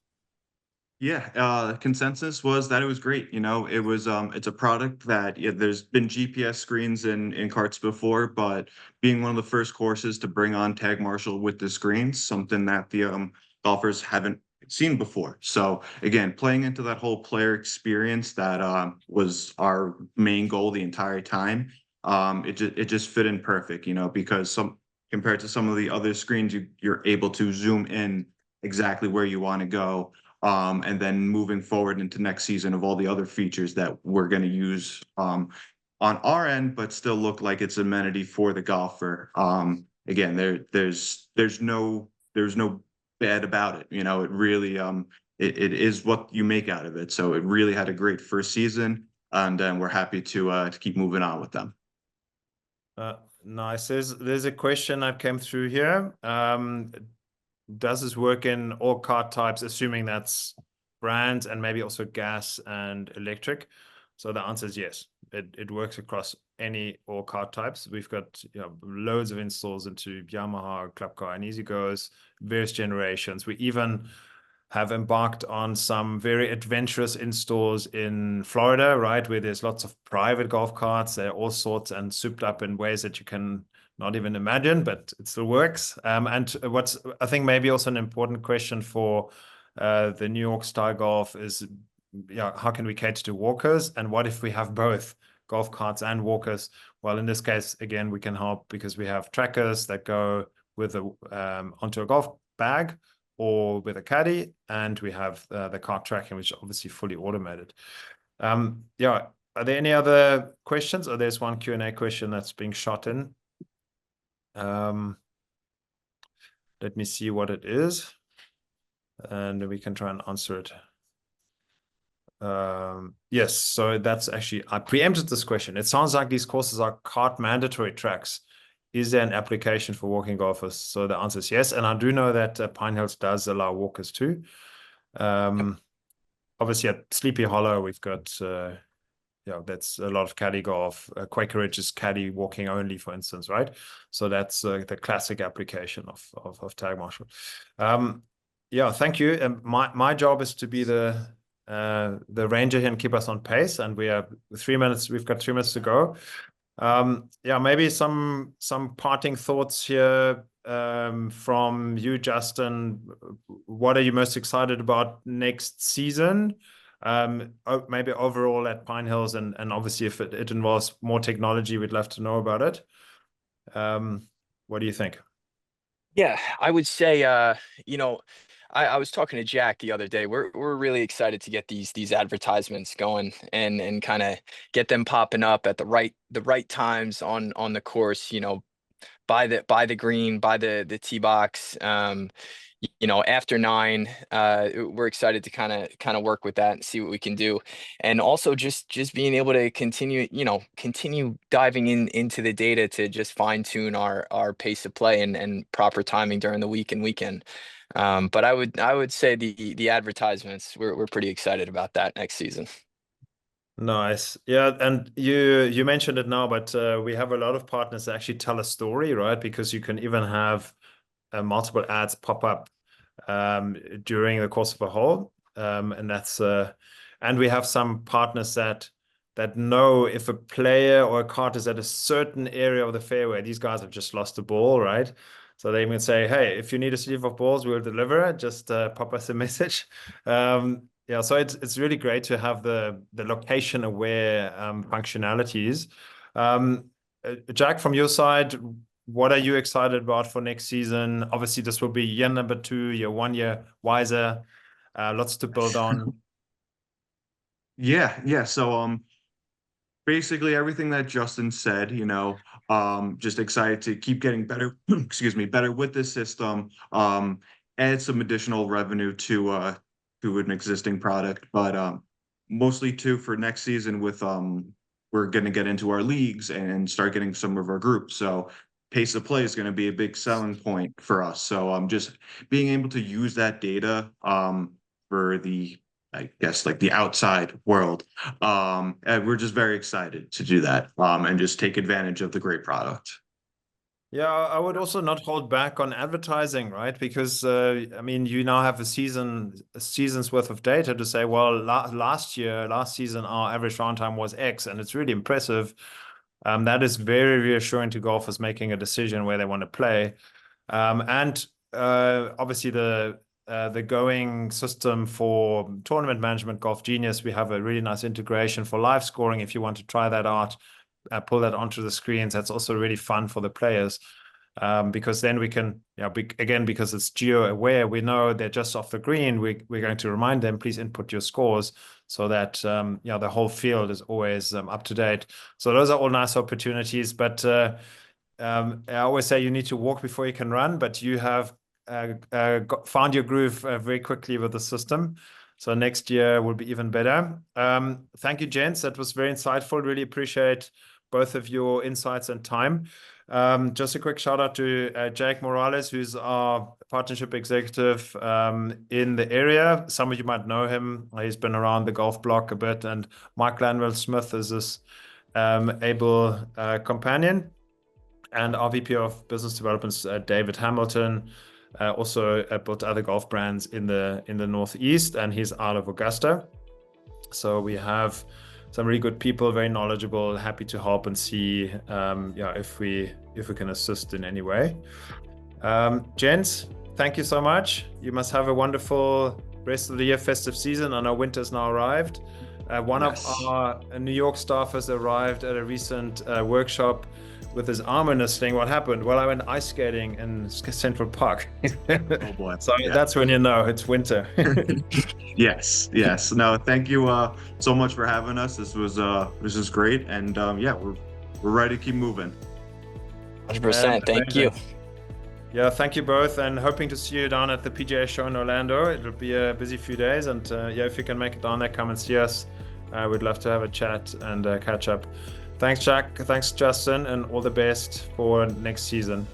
Yeah, consensus was that it was great. It was it's a product that there's been GPS screens in carts before, but being one of the first courses to bring on Tag Marshall with the screens, something that the golfers haven't seen before. So again, playing into that whole player experience that was our main goal the entire time. It just fit in perfect, because compared to some of the other screens, you're able to zoom in exactly where you want to go. And then moving forward into next season of all the other features that we're going to use on our end, but still look like it's amenity for the golfer. Again, there's no bad about it. It really it is what you make out of it. So it really had a great first season, and we're happy to keep moving on with them. Nice. There's a question that came through here. Does this work in all cart types, assuming that's brands and maybe also gas and electric? So the answer is yes. It works across all cart types. We've got loads of installs into Yamaha, Club Car, and E-Z-Gos, various generations. We even have embarked on some very adventurous installs in Florida, right, where there's lots of private golf carts. They're all sorts and souped up in ways that you can not even imagine, but it still works. And what's, I think, maybe also an important question for the New York style golf is, how can we cater to walkers? And what if we have both golf carts and walkers? Well, in this case, again, we can help because we have trackers that go with onto a golf bag or with a caddy, and we have the cart tracking, which is obviously fully automated. Are there any other questions? Or there's one Q&A question that's being shot in. Let me see what it is, and we can try and answer it. Yes, so that's actually, I preempted this question. It sounds like these courses are cart mandatory tracks. Is there an application for walking golfers? So the answer is yes, and I do know that Pine Hills does allow walkers too. Obviously at Sleepy Hollow we've got that's a lot of caddy golf. Quaker Ridge is caddy walking only, for instance, right? So that's the classic application of Tag Marshall. Thank you. My job is to be the ranger here and keep us on pace, and we have 3 minutes. We've got 3 minutes to go. Maybe some parting thoughts here from you, Justin. What are you most excited about next season? Maybe overall at Pine Hills, and obviously if it involves more technology, we'd love to know about it. What do you think? Yeah, I would say, I was talking to Jack the other day. We're really excited to get these advertisements going and kind of get them popping up at the right times on the course. You know, by the green, by the tee box. You know, after 9, we're excited to kind of work with that and see what we can do, and also just being able to continue diving into the data to just fine tune our pace of play and proper timing during the week and weekend. But I would say the advertisements, we're pretty excited about that next season. Nice. Yeah, and you mentioned it now, but we have a lot of partners that actually tell a story, right? Because you can even have multiple ads pop up during the course of a hole, and that's and we have some partners that know if a player or a cart is at a certain area of the fairway, these guys have just lost the ball, right? So they even say, hey, if you need a sleeve of balls, we'll deliver it. Just pop us a message. Yeah, so it's really great to have the location aware functionalities. Jack, from your side, what are you excited about for next season? Obviously, this will be year number 2, year 1 year wiser, lots to build on. Yeah. So basically everything that Justin said, you know, just excited to keep getting better, excuse me, better with this system, add some additional revenue to an existing product, but mostly too for next season with we're going to get into our leagues and start getting some of our groups. So pace of play is going to be a big selling point for us. So just being able to use that data for the, I guess, like the outside world. And we're just very excited to do that and just take advantage of the great product. Yeah, I would also not hold back on advertising, right? Because I mean, you now have a season's worth of data to say, well, last season, our average round time was X, and it's really impressive. That is very reassuring to golfers making a decision where they want to play. And obviously the going system for tournament management, Golf Genius, we have a really nice integration for live scoring. If you want to try that out, pull that onto the screens. That's also really fun for the players, because then we can, again, because it's geo aware, we know they're just off the green. We're going to remind them, please input your scores, so that the whole field is always up to date. So those are all nice opportunities. But I always say you need to walk before you can run. But you have found your groove very quickly with the system. So next year will be even better. Thank you, gents. That was very insightful. Really appreciate both of your insights and time. Just a quick shout out to Jake Morales, who's our partnership executive in the area. Some of you might know him. He's been around the golf block a bit. And Mike Lanwell Smith is this able companion. And our VP of Business Development, David Hamilton, also built other golf brands in the Northeast, and he's out of Augusta. So we have some really good people, very knowledgeable, happy to help and see if we can assist in any way. Gents, thank you so much. You must have a wonderful rest of the year, festive season. I know winter's now arrived. One of our New York staff has arrived at a recent workshop with his arm in a sling. What happened? Well, I went ice skating in Central Park. Oh boy. So that's when you know it's winter. Yes. No, thank you so much for having us. This is great. And we're ready to keep moving. 100%. Thank you. Yeah, thank you both, and hoping to see you down at the PGA show in Orlando. It'll be a busy few days, and if you can make it down there, come and see us. We'd love to have a chat and catch up. Thanks, Jack. Thanks, Justin, and all the best for next season.